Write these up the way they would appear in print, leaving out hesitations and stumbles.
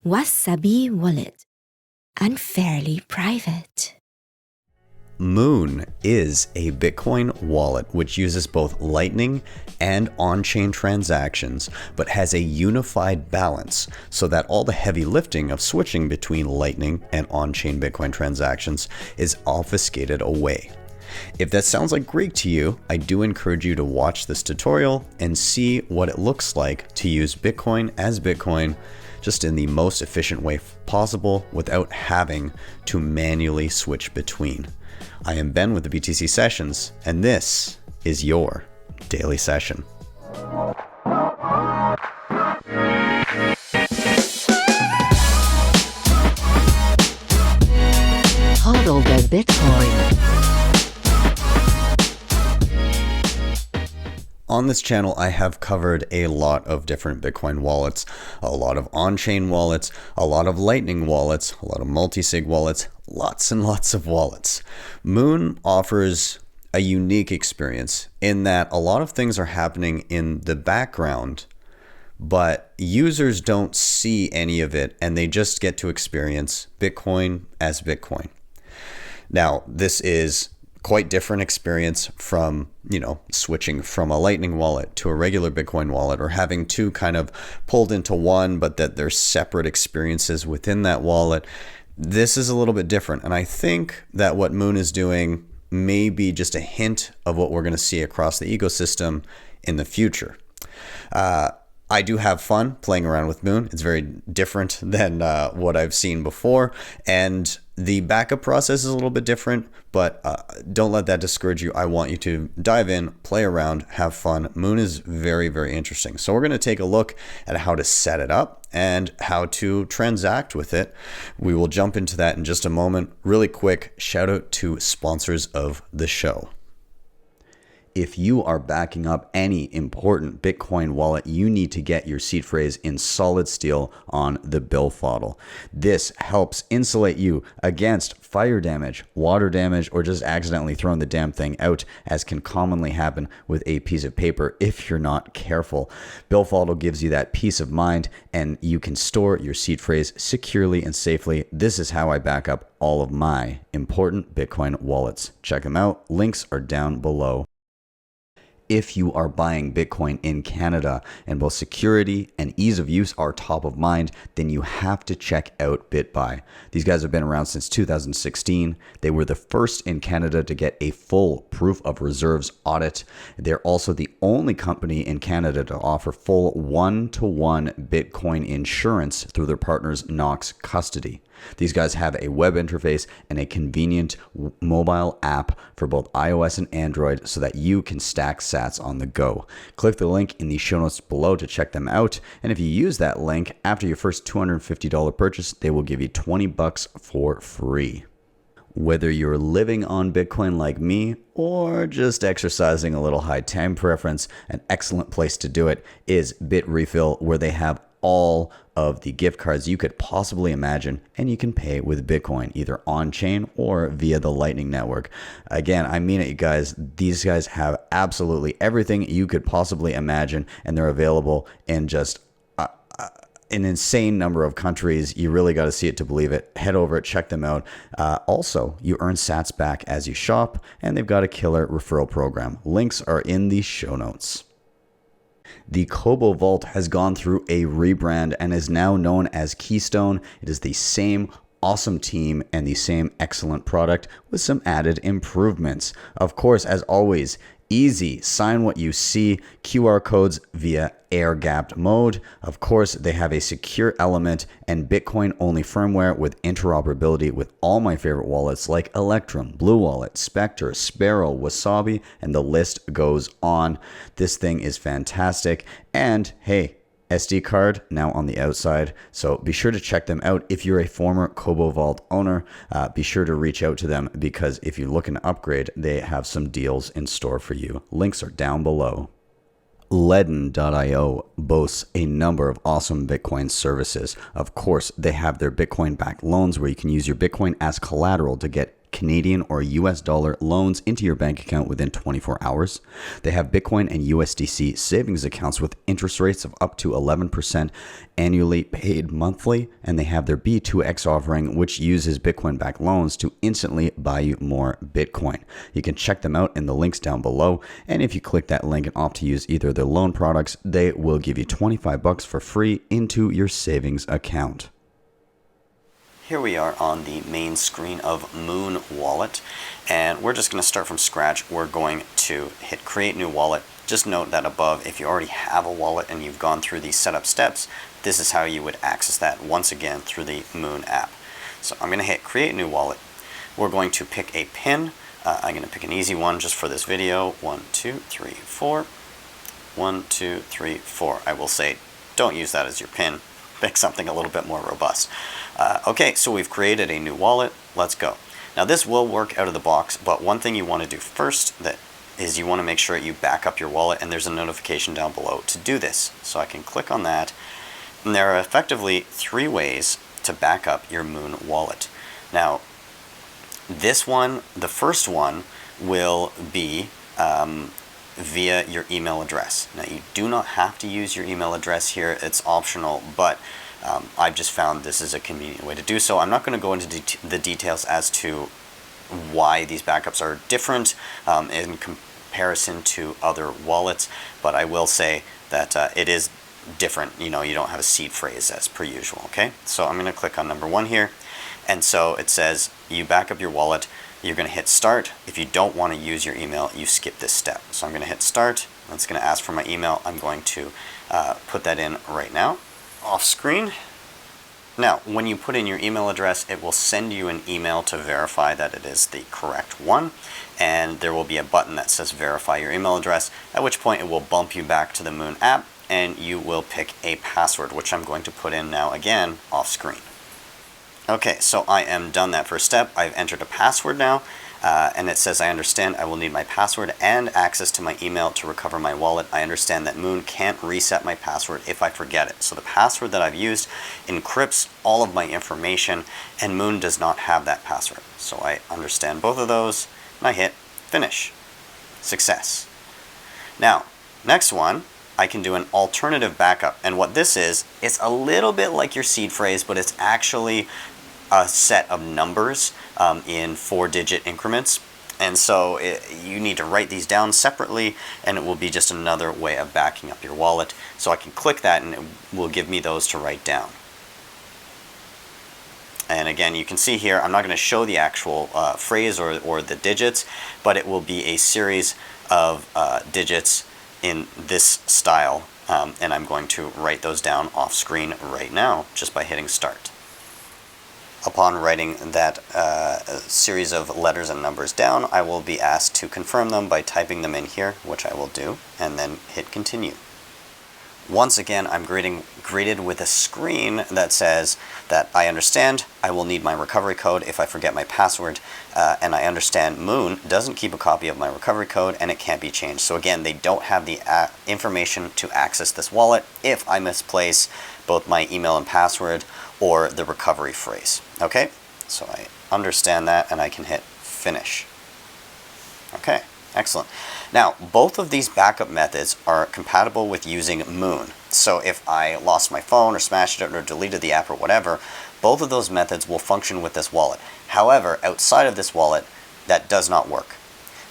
Wasabi Wallet. Unfairly private. Muun is a Bitcoin wallet which uses both Lightning and on-chain transactions, but has a unified balance so that all the heavy lifting of switching between Lightning and on-chain Bitcoin transactions is obfuscated away. If that sounds like Greek to you, I do encourage you to watch this tutorial and see what it looks like to use Bitcoin as Bitcoin just in the most efficient way possible without having to manually switch between. I am Ben with the BTC Sessions, and this is your daily session. Hodl the Bitcoin. On this channel, I have covered a lot of different Bitcoin wallets, a lot of on-chain wallets, a lot of Lightning wallets, a lot of multi-sig wallets, lots and lots of wallets. Muun offers a unique experience in that a lot of things are happening in the background, but users don't see any of it and they just get to experience Bitcoin as Bitcoin. Now, this is quite different experience from, switching from a Lightning wallet to a regular Bitcoin wallet, or having two kind of pulled into one, but that there's separate experiences within that wallet. This is a little bit different. And I think that what Muun is doing may be just a hint of what we're going to see across the ecosystem in the future. I do have fun playing around with Muun. It's very different than what I've seen before. And the backup process is a little bit different, but don't let that discourage you. I want you to dive in, play around, have fun. Muun is very, very interesting. So we're going to take a look at how to set it up and how to transact with it. We will jump into that in just a moment. Really quick, shout out to sponsors of the show. If you are backing up any important Bitcoin wallet, you need to get your seed phrase in solid steel on the BillFodl. This helps insulate you against fire damage, water damage, or just accidentally throwing the damn thing out, as can commonly happen with a piece of paper if you're not careful. BillFodl gives you that peace of mind, and you can store your seed phrase securely and safely. This is how I back up all of my important Bitcoin wallets. Check them out. Links are down below. If you are buying Bitcoin in Canada and both security and ease of use are top of mind, then you have to check out Bitbuy. These guys have been around since 2016. They were the first in Canada to get a full proof of reserves audit. They're also the only company in Canada to offer full one-to-one Bitcoin insurance through their partners Knox Custody. These guys have a web interface and a convenient mobile app for both iOS and Android so that you can stack sats on the go. Click the link in the show notes below to check them out. And if you use that link after your first $250 purchase, they will give you $20 for free. Whether you're living on Bitcoin like me or just exercising a little high time preference, an excellent place to do it is Bitrefill, where they have all of the gift cards you could possibly imagine, and you can pay with Bitcoin, either on-chain or via the Lightning Network. Again, I mean it, you guys. These guys have absolutely everything you could possibly imagine, and they're available in just an insane number of countries. You really got to see it to believe it. Head over, check them out. Also, you earn sats back as you shop, and they've got a killer referral program. Links are in the show notes. The Kobo Vault has gone through a rebrand and is now known as Keystone. It is the same awesome team and the same excellent product with some added improvements. Of course, as always, easy, sign what you see, QR codes via air-gapped mode. Of course, they have a secure element and Bitcoin-only firmware with interoperability with all my favorite wallets like Electrum, Blue Wallet, Spectre, Sparrow, Wasabi, and the list goes on. This thing is fantastic. And hey, SD card now on the outside, so be sure to check them out. If you're a former Kobo Vault owner, be sure to reach out to them, because if you're looking to upgrade, they have some deals in store for you. Links are down below. LEDN.io boasts a number of awesome Bitcoin services. Of course, they have their Bitcoin-backed loans where you can use your Bitcoin as collateral to get Canadian or US dollar loans into your bank account within 24 hours. They have Bitcoin and USDC savings accounts with interest rates of up to 11% annually paid monthly. And they have their B2X offering, which uses Bitcoin-backed loans to instantly buy you more Bitcoin. You can check them out in the links down below. And if you click that link and opt to use either of their loan products, they will give you $25 for free into your savings account. Here we are on the main screen of Muun Wallet, and we're just going to start from scratch. We're going to hit Create New Wallet. Just note that above, if you already have a wallet and you've gone through these setup steps, this is how you would access that once again through the Muun app. So I'm going to hit Create New Wallet. We're going to pick a PIN. I'm going to pick an easy one just for this video. 1, 2, 3, 4. 1, 2, 3, 4. I will say, don't use that as your PIN. Pick something a little bit more robust. Okay, so we've created a new wallet. Let's go. Now this will work out of the box, but one thing you want to do first is you want to make sure you back up your wallet, and there's a notification down below to do this. So I can click on that, and there are effectively 3 ways to back up your Muun wallet. Now, this one, the first one, will be via your email address. Now you do not have to use your email address here, it's optional, but I've just found this is a convenient way to do so. I'm not going to go into the details as to why these backups are different in comparison to other wallets, but I will say that it is different. You know, you don't have a seed phrase as per usual. Okay, so I'm going to click on number 1 here, and so it says you back up your wallet. You're going to hit start. If you don't want to use your email, you skip this step. So I'm going to hit start. It's going to ask for my email. I'm going to put that in right now, off screen. Now, when you put in your email address, it will send you an email to verify that it is the correct one. And there will be a button that says verify your email address, at which point it will bump you back to the Muun app, and you will pick a password, which I'm going to put in now again, off screen. Okay, so I am done that first step. I've entered a password now, and it says, I understand I will need my password and access to my email to recover my wallet. I understand that Muun can't reset my password if I forget it. So the password that I've used encrypts all of my information, and Muun does not have that password. So I understand both of those, and I hit finish. Success. Now, next one, I can do an alternative backup. And what this is, it's a little bit like your seed phrase, but it's actually a set of numbers in 4-digit increments. And so you need to write these down separately, and it will be just another way of backing up your wallet. So I can click that, and it will give me those to write down. And again, you can see here, I'm not going to show the actual phrase or the digits, but it will be a series of digits in this style, and I'm going to write those down off screen right now just by hitting start. Upon writing that series of letters and numbers down, I will be asked to confirm them by typing them in here, which I will do, and then hit continue. Once again, I'm greeted with a screen that says that I understand I will need my recovery code if I forget my password, and I understand Muun doesn't keep a copy of my recovery code and it can't be changed. So again, they don't have the information to access this wallet if I misplace both my email and password or the recovery phrase. Okay, so I understand that, and I can hit finish. Okay. Excellent. Now, both of these backup methods are compatible with using Muun. So if I lost my phone or smashed it or deleted the app or whatever, both of those methods will function with this wallet. However, outside of this wallet, that does not work.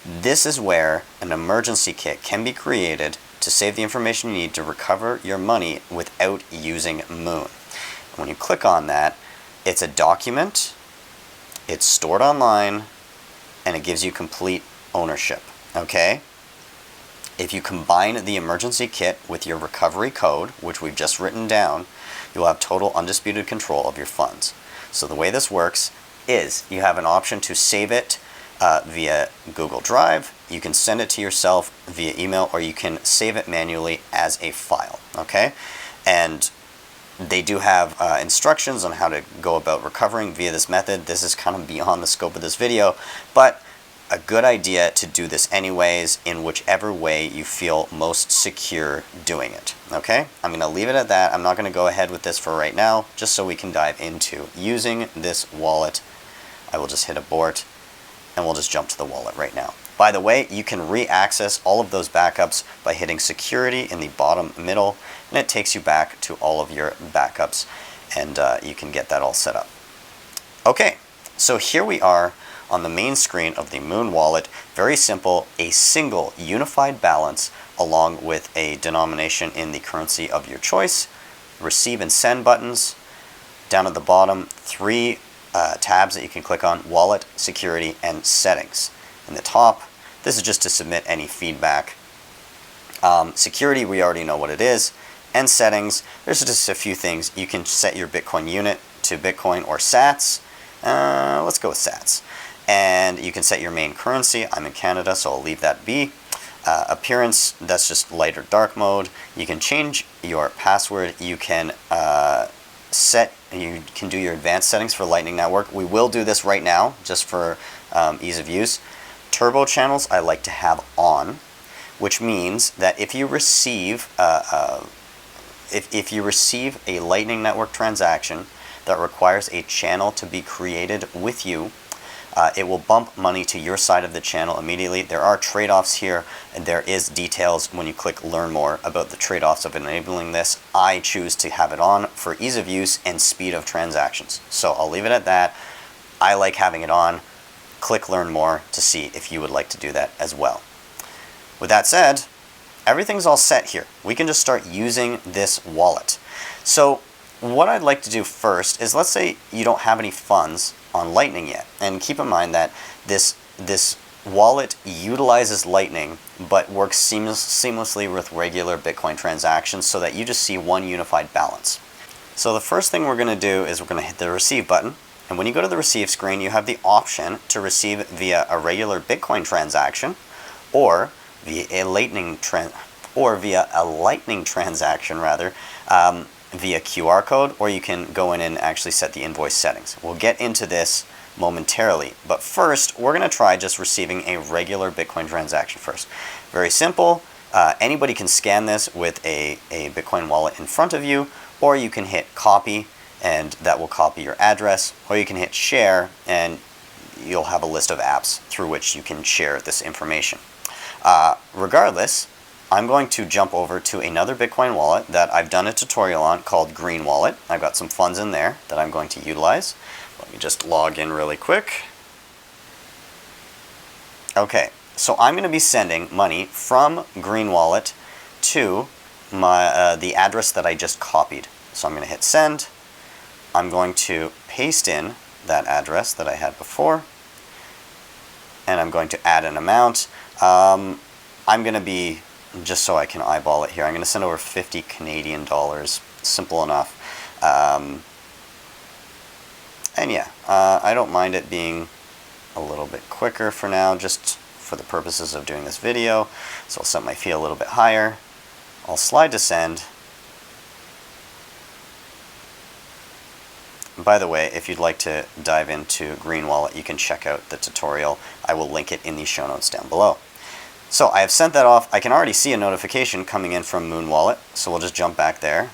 This is where an emergency kit can be created to save the information you need to recover your money without using Muun. When you click on that, it's a document, it's stored online, and it gives you complete ownership. Okay, if you combine the emergency kit with your recovery code, which we've just written down, you'll have total undisputed control of your funds. So the way this works is you have an option to save it via Google Drive. You can send it to yourself via email, or you can save it manually as a file. Okay, and they do have instructions on how to go about recovering via this method. This is kind of beyond the scope of this video, but a good idea to do this anyways in whichever way you feel most secure doing it. Okay, I'm going to leave it at that. I'm not going to go ahead with this for right now, just so we can dive into using this wallet. I will just hit abort, and we'll just jump to the wallet right now. By the way, you can re-access all of those backups by hitting security in the bottom middle, and it takes you back to all of your backups, and you can get that all set up. Okay, so here we are on the main screen of the Muun wallet. Very simple, a single unified balance along with a denomination in the currency of your choice, receive and send buttons. Down at the bottom, 3 tabs that you can click on: wallet, security, and settings. In the top, this is just to submit any feedback. Security, we already know what it is. And settings, there's just a few things. You can set your Bitcoin unit to Bitcoin or Sats. Let's go with Sats. And you can set your main currency. I'm in Canada, so I'll leave that be. Appearance, that's just light or dark mode. You can change your password. You can you can do your advanced settings for Lightning Network. We will do this right now, just for ease of use. Turbo channels I like to have on, which means that if you receive if you receive a Lightning Network transaction that requires a channel to be created with you, it will bump money to your side of the channel immediately. There are trade-offs here, and there is details when you click learn more about the trade-offs of enabling this. I choose to have it on for ease of use and speed of transactions. So I'll leave it at that. I like having it on. Click learn more to see if you would like to do that as well. With that said, everything's all set here. We can just start using this wallet. So what I'd like to do first is, let's say you don't have any funds on Lightning yet. And keep in mind that this wallet utilizes Lightning but works seamlessly with regular Bitcoin transactions, so that you just see one unified balance. So the first thing we're going to do is we're going to hit the receive button. And when you go to the receive screen, you have the option to receive via a regular Bitcoin transaction, or via a Lightning transaction rather, via QR code, or you can go in and actually set the invoice settings. We'll get into this momentarily, but first we're going to try just receiving a regular Bitcoin transaction first. Very simple. Anybody can scan this with a Bitcoin wallet in front of you, or you can hit copy and that will copy your address, or you can hit share and you'll have a list of apps through which you can share this information. Regardless, I'm going to jump over to another Bitcoin wallet that I've done a tutorial on called Green Wallet. I've got some funds in there that I'm going to utilize. Let me just log in really quick. Okay, so I'm going to be sending money from Green Wallet to my the address that I just copied. So I'm going to hit send. I'm going to paste in that address that I had before, and I'm going to add an amount. I'm going to be, just so I can eyeball it here, I'm going to send over 50 Canadian dollars. Simple enough. And yeah, I don't mind it being a little bit quicker for now, just for the purposes of doing this video. So I'll set my fee a little bit higher. I'll slide to send. By the way, if you'd like to dive into Green Wallet, you can check out the tutorial. I will link it in the show notes down below. So I have sent that off. I can already see a notification coming in from Muun Wallet, so we'll just jump back there.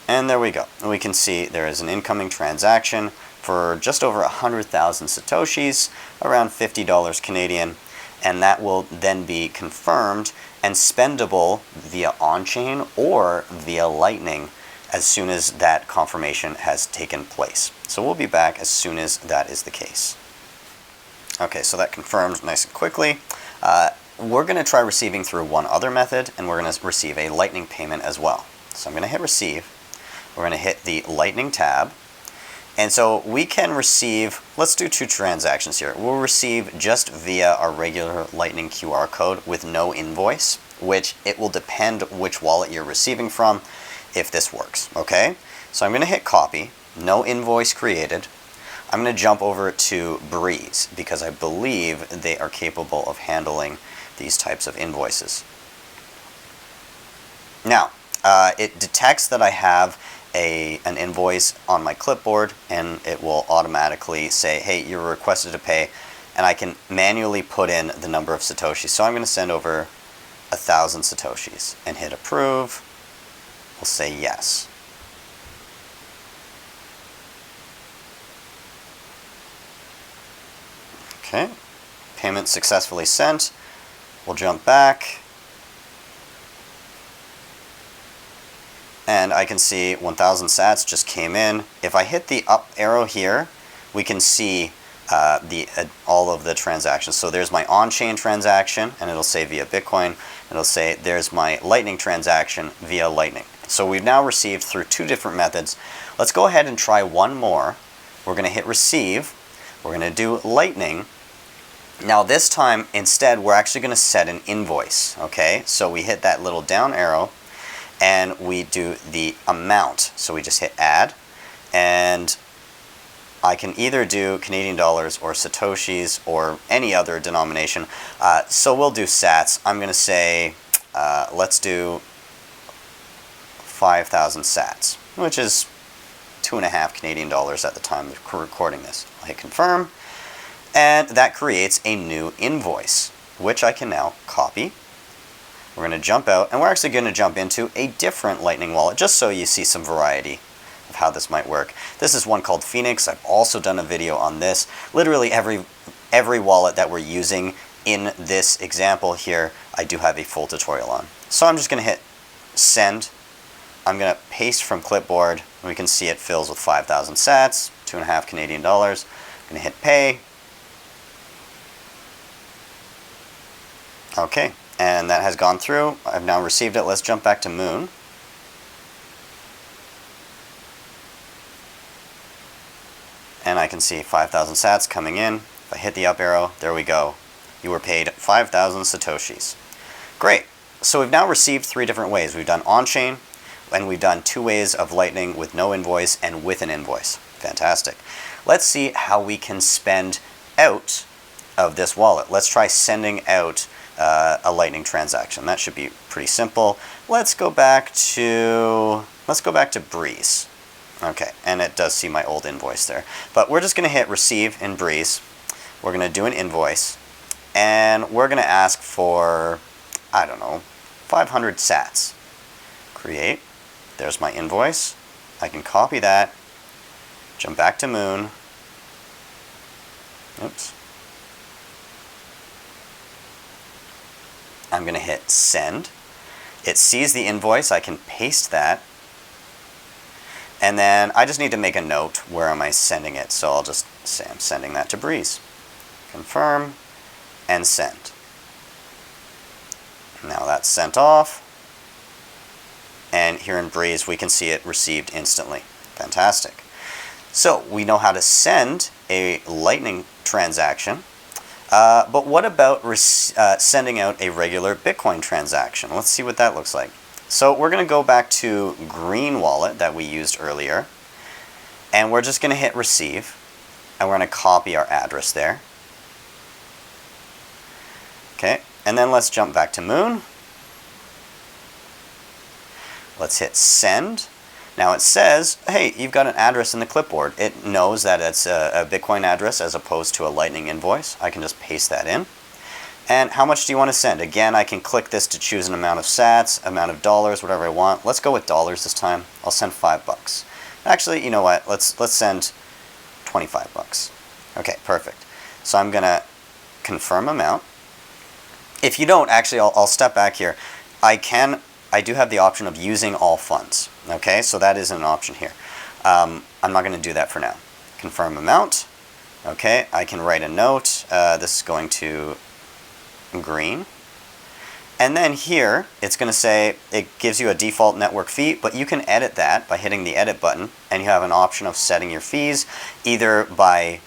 And there we go. And we can see there is an incoming transaction for just over 100,000 Satoshis, around $50 Canadian, and that will then be confirmed and spendable via on-chain or via Lightning as soon as that confirmation has taken place. So we'll be back as soon as that is the case. Okay, so that confirmed nice and quickly. We're going to try receiving through one other method, and we're going to receive a Lightning payment as well. So I'm going to hit receive. We're going to hit the Lightning tab. And so we can receive, let's do 2 transactions here. We'll receive just via our regular Lightning QR code with no invoice, which it will depend which wallet you're receiving from if this works, okay? So I'm going to hit copy, no invoice created. I'm going to jump over to Breez because I believe they are capable of handling these types of invoices. Now, it detects that I have an invoice on my clipboard, and it will automatically say, hey, you're requested to pay, and I can manually put in the number of Satoshis. So I'm going to send over 1,000 Satoshis and hit approve. We'll say yes. Okay, payment successfully sent. We'll jump back. And I can see 1,000 sats just came in. If I hit the up arrow here, we can see all of the transactions. So there's my on-chain transaction, and it'll say via Bitcoin. It'll say there's my Lightning transaction via Lightning. So we've now received through 2 different methods. Let's go ahead and try one more. We're going to hit receive. We're going to do Lightning. Now this time, instead, we're actually going to set an invoice. Okay, so we hit that little down arrow, and we do the amount. So we just hit add, and I can either do Canadian dollars or Satoshis or any other denomination. So we'll do sats. I'm going to say, let's do 5,000 sats, which is 2.5 Canadian dollars at the time of recording this. I'll hit confirm, and that creates a new invoice, which I can now copy. We're going to jump out, and we're actually going to jump into a different Lightning wallet, just so you see some variety of how this might work. This is one called Phoenix. I've also done a video on this. Literally every wallet that we're using in this example here, I do have a full tutorial on. So I'm just going to hit send. I'm going to paste from clipboard, and we can see it fills with 5,000 sats, 2.5 Canadian dollars. I'm going to hit pay. Okay. And that has gone through. I've now received it. Let's jump back to Muun. And I can see 5,000 sats coming in. If I hit the up arrow, there we go. You were paid 5,000 Satoshis. Great. So we've now received 3 different ways. We've done on-chain, and we've done 2 ways of Lightning with no invoice and with an invoice. Fantastic. Let's see how we can spend out of this wallet. Let's try sending out a Lightning transaction. That should be pretty simple. Let's go back to Breez. Okay, and it does see my old invoice there. But we're just going to hit receive in Breez. We're going to do an invoice, and we're going to ask for, I don't know, 500 sats. Create. There's my invoice. I can copy that. Jump back to Muun. Oops. I'm going to hit send. It sees the invoice. I can paste that. And then I just need to make a note, where am I sending it? So I'll just say I'm sending that to Breez. Confirm and send. Now that's sent off. And here in Breez, we can see it received instantly. Fantastic. So we know how to send a Lightning transaction. But what about sending out a regular Bitcoin transaction? Let's see what that looks like. So we're going to go back to Green Wallet that we used earlier. And we're just going to hit receive. And we're going to copy our address there. Okay. And then let's jump back to Muun. Let's hit send. Now it says, hey, you've got an address in the clipboard. It knows that it's a Bitcoin address as opposed to a Lightning invoice. I can just paste that in. And how much do you want to send? Again, I can click this to choose an amount of sats, amount of dollars, whatever I want. Let's go with dollars this time. I'll send $5. Actually, you know what? Let's send $25. Okay, perfect. So I'm going to confirm amount. If you don't, actually, I'll step back here. I do have the option of using all funds. Okay, so that is an option here. I'm not going to do that for now. Confirm amount. Okay, I can write a note. This is going to Green. And then here, it's going to say, it gives you a default network fee, but you can edit that by hitting the edit button, and you have an option of setting your fees either by,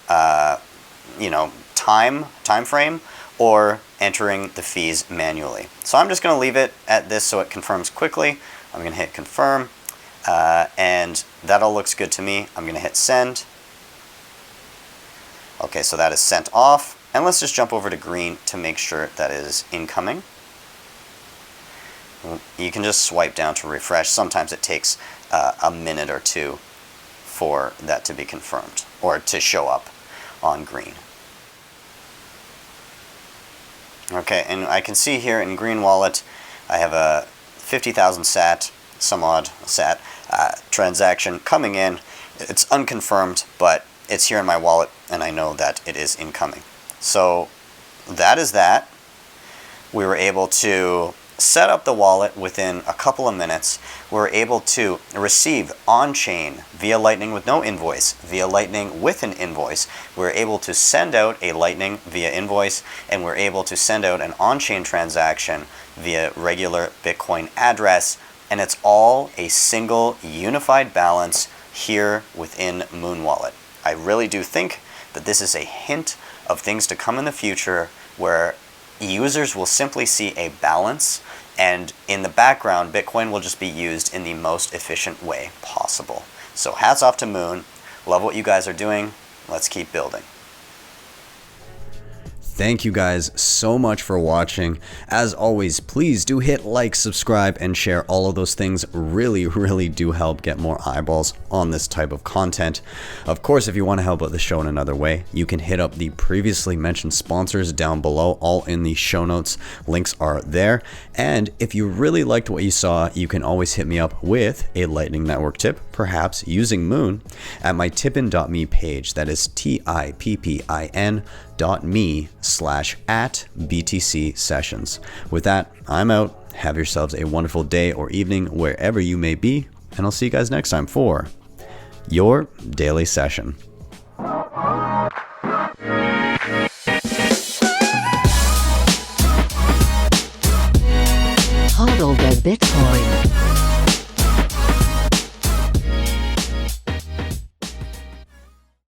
time frame, or entering the fees manually. So I'm just going to leave it at this so it confirms quickly. I'm going to hit confirm, and that all looks good to me. I'm going to hit send. Okay, so that is sent off. And let's just jump over to Green to make sure that it is incoming. You can just swipe down to refresh. Sometimes it takes a minute or two for that to be confirmed or to show up on Green. Okay, and I can see here in Green Wallet, I have a 50,000 sat, some odd sat transaction coming in. It's unconfirmed, but it's here in my wallet, and I know that it is incoming. So that is that. We were able to set up the wallet within a couple of minutes. We were able to receive on-chain via Lightning with no invoice, via Lightning with an invoice. We were able to send out a Lightning via invoice, and we're able to send out an on-chain transaction via regular Bitcoin address, and it's all a single unified balance here within Muun Wallet. I really do think that this is a hint of things to come in the future where users will simply see a balance, and in the background, Bitcoin will just be used in the most efficient way possible. So hats off to Muun. Love what you guys are doing. Let's keep building. Thank you guys so much for watching. As always, please do hit like, subscribe, and share. All of those things really do help get more eyeballs on this type of content. Of course, if you want to help out the show in another way, you can hit up the previously mentioned sponsors down below, all in the show notes. Links are there. And if you really liked what you saw, you can always hit me up with a Lightning Network tip, perhaps using Muun, at my tippin.me page. That is tippin.me/@BTC sessions. With that, I'm out. Have yourselves a wonderful day or evening wherever you may be, and I'll see you guys next time for your daily session. Hodl the Bitcoin.